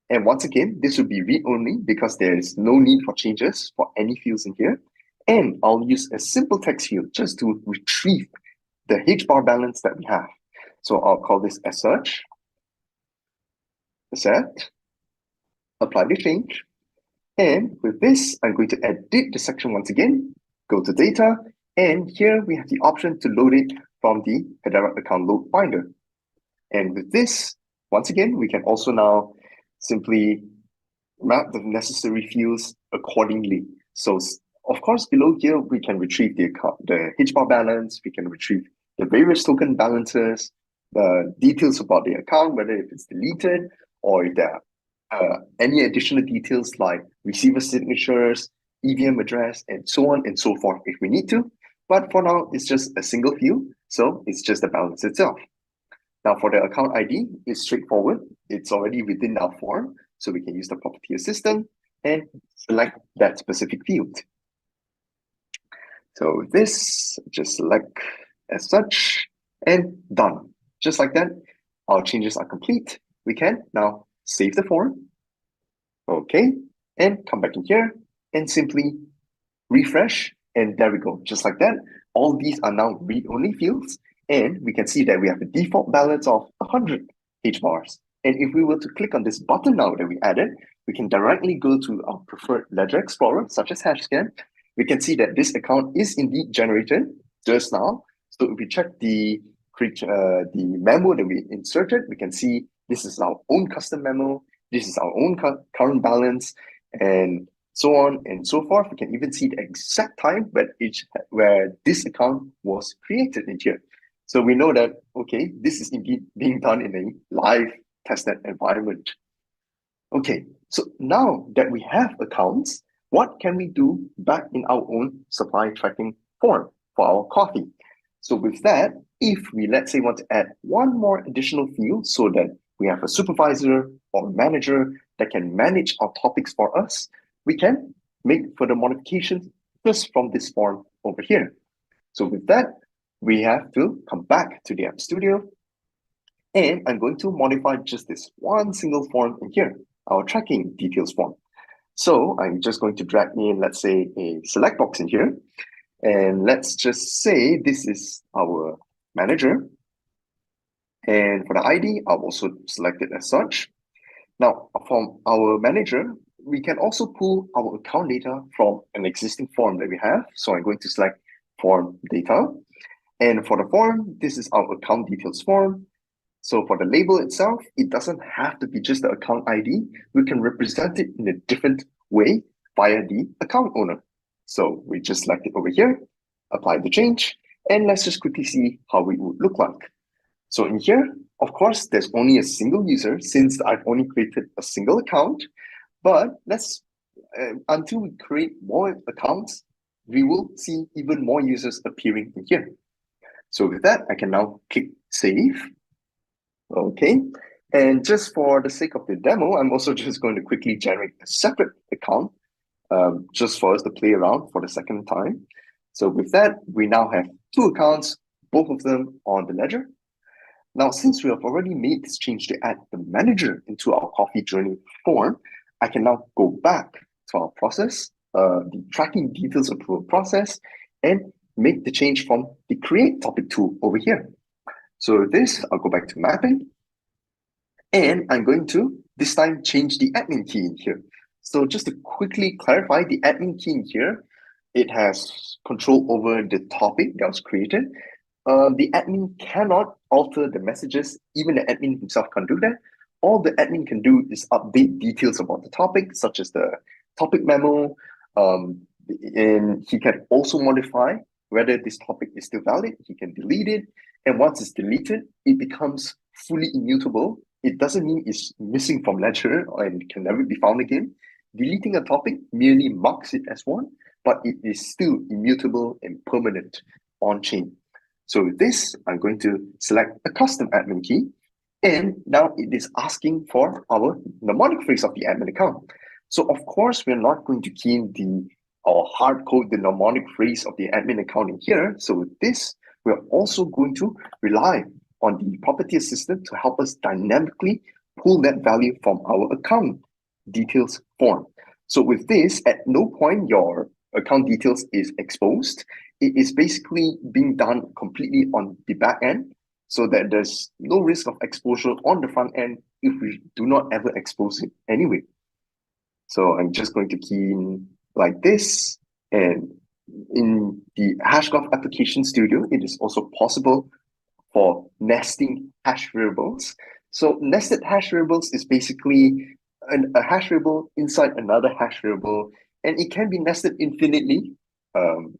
And once again, this will be read-only because there is no need for changes for any fields in here. And I'll use a simple text field just to retrieve the HBAR balance that we have. So I'll call this as such, set, apply the change. And with this, I'm going to edit the section once again, go to data, and here we have the option to load it from the Hedera account load finder. And with this, once again, we can also now simply map the necessary fields accordingly. So of course, below here, we can retrieve the HBAR balance, we can retrieve the various token balances, the details about the account, whether if it's deleted or if there are any additional details like receiver signatures, EVM address, and so on and so forth if we need to. But for now, it's just a single field, so it's just the balance itself. Now for the account ID, it's straightforward. It's already within our form, so we can use the property assistant and select that specific field. So with this, just select as such and done. Just like that, our changes are complete. We can now save the form. Okay, and come back in here and simply refresh. And there we go, just like that. All these are now read-only fields. And we can see that we have a default balance of 100 HBARs. And if we were to click on this button now that we added, we can directly go to our preferred ledger explorer, such as HashScan. We can see that this account is indeed generated just now. So if we check the memo that we inserted, we can see this is our own custom memo. This is our own current balance, and so on and so forth. We can even see the exact time where this account was created in here. So we know that, okay, this is indeed being done in a live testnet environment. Okay, so now that we have accounts, what can we do back in our own supply tracking form for our coffee? So with that, if we, let's say, want to add one more additional field so that we have a supervisor or manager that can manage our topics for us, we can make further modifications just from this form over here. So with that, we have to come back to the App Studio, and I'm going to modify just this one single form in here, our tracking details form. So I'm just going to drag in, let's say, a select box in here, and let's just say this is our manager. And for the ID, I'll also select it as such. Now, from our manager, we can also pull our account data from an existing form that we have. So I'm going to select form data. And for the form, this is our account details form. So for the label itself, it doesn't have to be just the account ID. We can represent it in a different way via the account owner. So we just select it over here, apply the change, and let's just quickly see how it would look like. So in here, of course, there's only a single user since I've only created a single account. But let's, until we create more accounts, we will see even more users appearing in here. So with that, I can now click save. Okay, and just for the sake of the demo, I'm also just going to quickly generate a separate account just for us to play around for the second time. So with that, we now have two accounts, both of them on the ledger. Now, since we have already made this change to add the manager into our coffee journey form, I can now go back to our process, the tracking details approval process, and make the change from the create topic tool over here. So with this, I'll go back to mapping, and I'm going to this time change the admin key in here. So just to quickly clarify, the admin key in here, it has control over the topic that was created. The admin cannot alter the messages. Even the admin himself can't do that. All the admin can do is update details about the topic, such as the topic memo, and he can also modify whether this topic is still valid. He can delete it, and once it's deleted, it becomes fully immutable. It doesn't mean it's missing from ledger and can never be found again. Deleting a topic merely marks it as one, but it is still immutable and permanent on chain. So with this, I'm going to select a custom admin key, and now it is asking for our mnemonic phrase of the admin account. So of course, we're not going to key in or hard code the mnemonic phrase of the admin account in here. So with this, we're also going to rely on the property assistant to help us dynamically pull that value from our account details form. So with this, at no point your account details is exposed. It is basically being done completely on the back end, so that there's no risk of exposure on the front end if we do not ever expose it anyway. So I'm just going to key in like this, and in the Hashgraph Application Studio, it is also possible for nesting hash variables. So nested hash variables is basically a hash variable inside another hash variable, and it can be nested infinitely.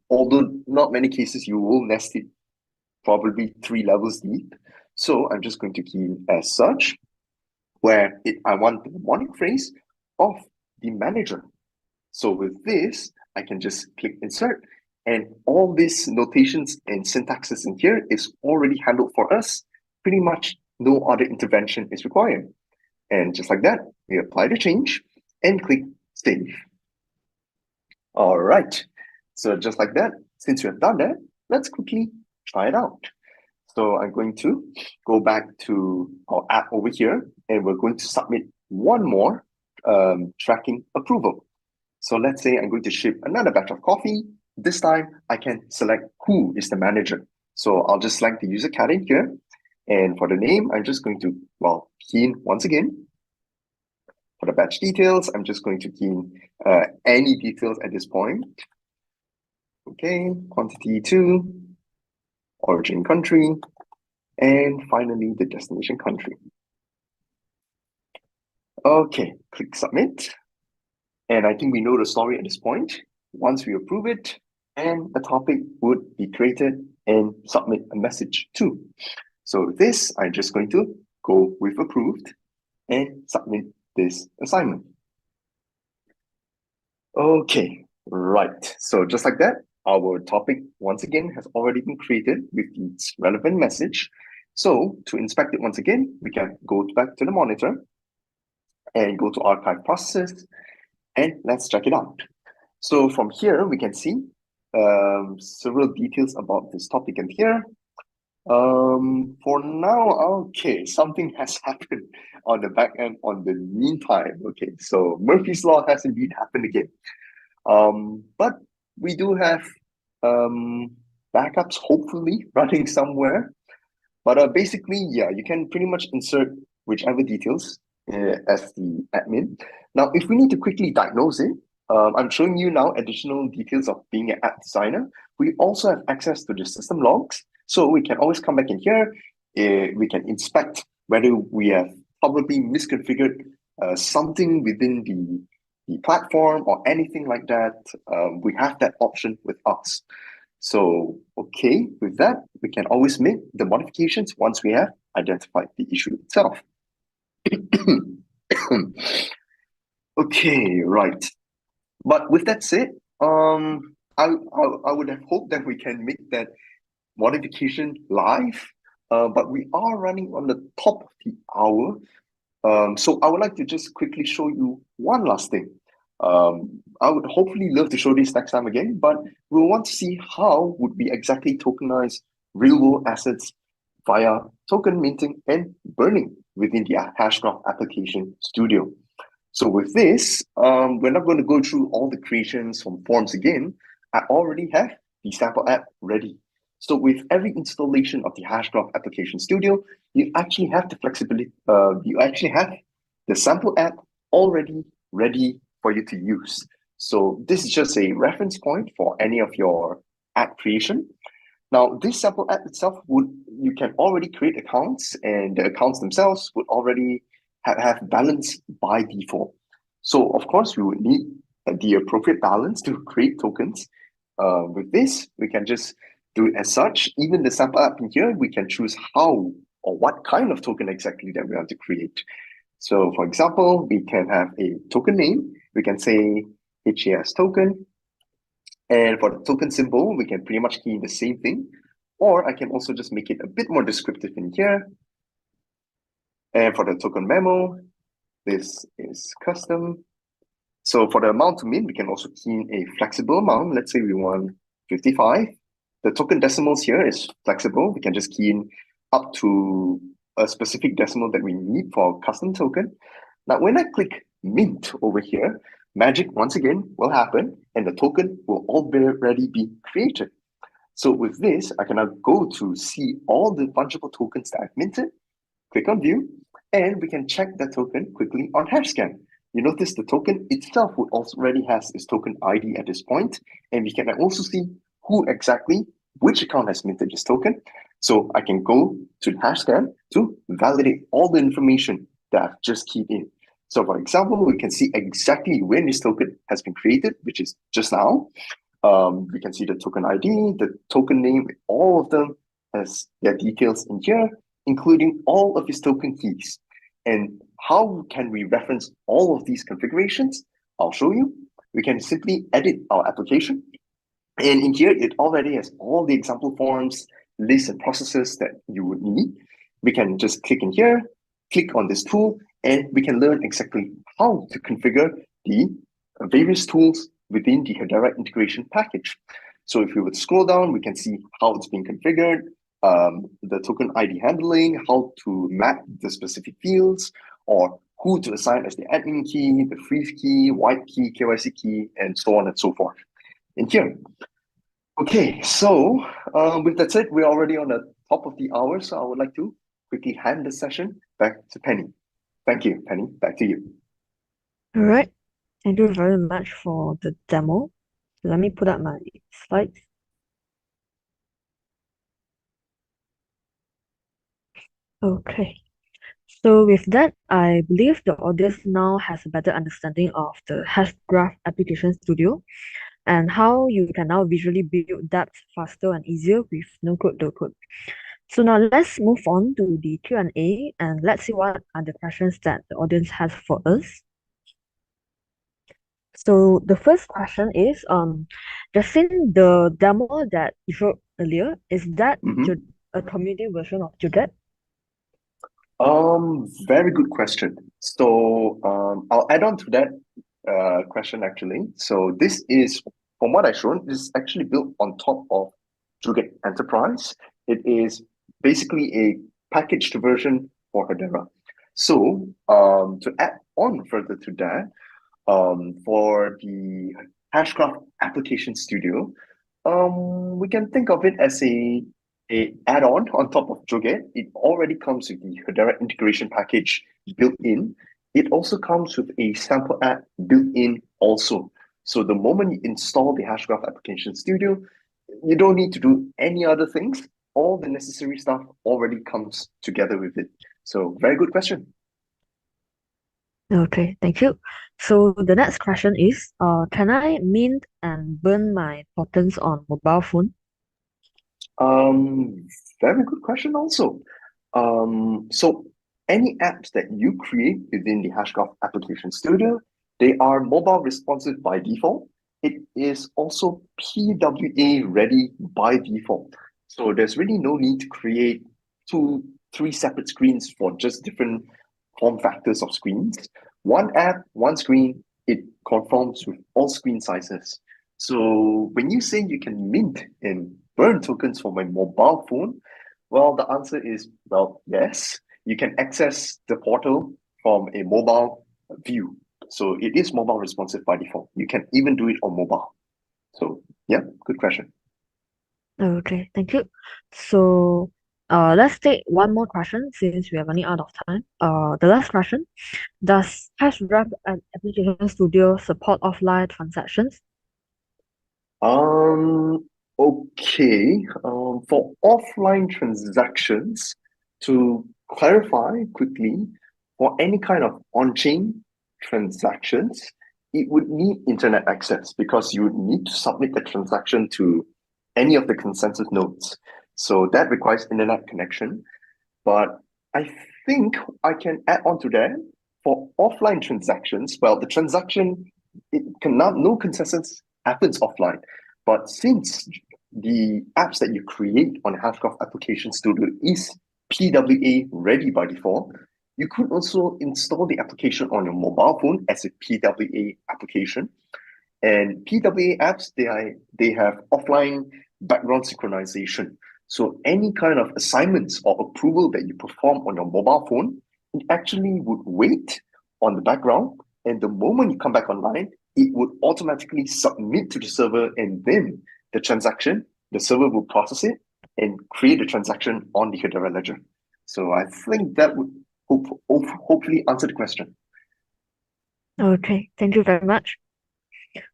Although not many cases you will nest it probably 3 levels deep. So I'm just going to key in as such, where I want the mnemonic phrase of the manager. So with this, I can just click insert, and all these notations and syntaxes in here is already handled for us. Pretty much no other intervention is required. And just like that, we apply the change and click save. All right. So just like that, since we have done that, let's quickly try it out. So I'm going to go back to our app over here, and we're going to submit one more tracking approval. So let's say I'm going to ship another batch of coffee. This time I can select who is the manager. So I'll just select the user cat in here. And for the name, I'm just going to, key in once again. For the batch details, I'm just going to key in any details at this point. Okay, quantity 2, origin country, and finally the destination country. Okay, click submit. And I think we know the story at this point. Once we approve it, and a topic would be created and submit a message to. So with this, I'm just going to go with approved and submit this assignment. Okay, right. So just like that, our topic once again has already been created with its relevant message. So to inspect it once again, we can go back to the monitor and go to archive processes, and let's check it out. So from here, we can see several details about this topic in here. For now, okay, something has happened on the back end on the meantime. Okay, so Murphy's Law has indeed happened again. But we do have backups hopefully running somewhere. But basically, yeah, you can pretty much insert whichever details as the admin. Now, if we need to quickly diagnose it, I'm showing you now additional details of being an app designer. We also have access to the system logs. So we can always come back in here. We can inspect whether we have probably misconfigured something within the platform or anything like that. We have that option with us. So, okay, with that, we can always make the modifications once we have identified the issue itself. Okay, right. But with that said, I would have hoped that we can make that modification live, but we are running on the top of the hour. So I would like to just quickly show you one last thing. I would hopefully love to show this next time again, but we'll want to see how would we exactly tokenize real-world assets via token minting and burning within the Hashgraph Application Studio. So with this, we're not going to go through all the creations from forms again. I already have the sample app ready. So with every installation of the Hashgraph Application Studio, you actually have the flexibility, you actually have the sample app already ready for you to use. So this is just a reference point for any of your app creation. Now, this sample app itself you can already create accounts, and the accounts themselves would already have balance by default. So of course, we would need the appropriate balance to create tokens. With this, we can just do it as such. Even the sample app in here, we can choose how or what kind of token exactly that we want to create. So for example, we can have a token name. We can say HAS token. And for the token symbol, we can pretty much key in the same thing. Or I can also just make it a bit more descriptive in here. And for the token memo, this is custom. So for the amount to mint, we can also key in a flexible amount. Let's say we want 55. The token decimals here is flexible. We can just key in up to a specific decimal that we need for a custom token. Now, when I click mint over here, magic once again will happen and the token will already be created. So with this, I can now go to see all the fungible tokens that I've minted, click on view, and we can check the token quickly on HashScan. You notice the token itself already has its token ID at this point, and we can also see which account has minted this token. So I can go to HashScan to validate all the information that I've just keyed in. So for example, we can see exactly when this token has been created, which is just now. We can see the token ID, the token name, all of them has their details in here, including all of his token keys. And how can we reference all of these configurations? I'll show you. We can simply edit our application. And in here, it already has all the example forms, lists, and processes that you would need. We can just click in here, click on this tool, and we can learn exactly how to configure the various tools within the Hedera integration package. So if we would scroll down, we can see how it's being configured, the token ID handling, how to map the specific fields, or who to assign as the admin key, the freeze key, white key, KYC key, and so on and so forth in here. Okay, so with that said, we're already on the top of the hour, so I would like to quickly hand the session back to Penny. Thank you, Penny. Back to you. All right. Thank you very much for the demo. Let me put up my slides. Okay. So with that, I believe the audience now has a better understanding of the Hashgraph Application Studio and how you can now visually build dApps faster and easier with no code, low code. So now let's move on to the Q&A and let's see what are the questions that the audience has for us. So the first question is, Justin, the demo that you showed earlier, is that a community version of Joget? Very good question. So I'll add on to that question actually. So this is, from what I've shown, this is actually built on top of Joget Enterprise. It is basically a packaged version for Hedera. So to add on further to that, for the Hashgraph Application Studio, we can think of it as a add-on on top of Joget. It already comes with the Hedera integration package built in. It also comes with a sample app built in also. So the moment you install the Hashgraph Application Studio, you don't need to do any other things. All the necessary stuff already comes together with it. So very good question. Okay, thank you. So the next question is, can I mint and burn my tokens on mobile phone? Very good question also. So any apps that you create within the Hashgraph Application Studio, they are mobile responsive by default. It is also PWA ready by default. So there's really no need to create 3 separate screens for just different form factors of screens. One app, one screen, it conforms with all screen sizes. So when you say you can mint and burn tokens for my mobile phone, well, the answer is, well, yes. You can access the portal from a mobile view. So it is mobile responsive by default. You can even do it on mobile. So yeah, good question. Okay, thank you. So let's take one more question since we are running out of time. The last question, does Hashgraph Application Studio support offline transactions? Okay. For offline transactions, to clarify quickly, for any kind of on-chain transactions, it would need internet access because you would need to submit the transaction to any of the consensus nodes. So that requires internet connection. But I think I can add on to that for offline transactions. Well, the transaction, it cannot, no consensus happens offline. But since the apps that you create on Hashgraph Application Studio is PWA ready by default, you could also install the application on your mobile phone as a PWA application. And PWA apps, they have offline background synchronization. So any kind of assignments or approval that you perform on your mobile phone, it actually would wait on the background. And the moment you come back online, it would automatically submit to the server, and then the server will process it and create a transaction on the Hedera ledger. So I think that would hopefully answer the question. Okay, thank you very much.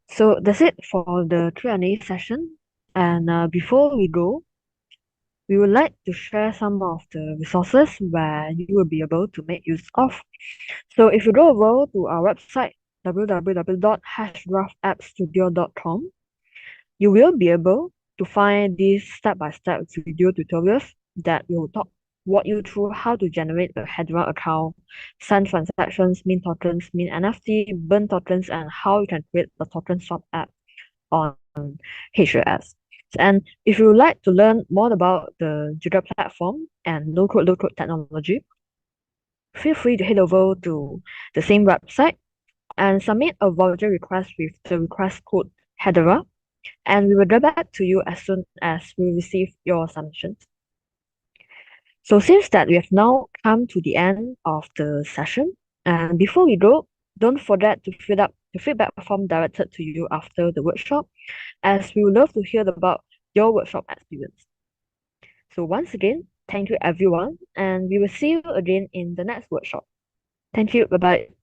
So that's it for the Q&A session. And before we go, we would like to share some of the resources where you will be able to make use of. So if you go over to our website, www.hashgraphappstudio.com, you will be able to find these step-by-step video tutorials that will walk you through how to generate a Hedera account, send transactions, mint tokens, mint NFT, burn tokens, and how you can create a token swap app on HAS. And if you would like to learn more about the Joget platform and no-code, low-code technology, feel free to head over to the same website and submit a voucher request with the request code Hedera, and we will get back to you as soon as we receive your submissions. So since that we have now come to the end of the session, and before we go, don't forget to fill up the feedback form directed to you after the workshop, as we would love to hear about your workshop experience. So once again, thank you everyone, and we will see you again in the next workshop. Thank you, bye-bye.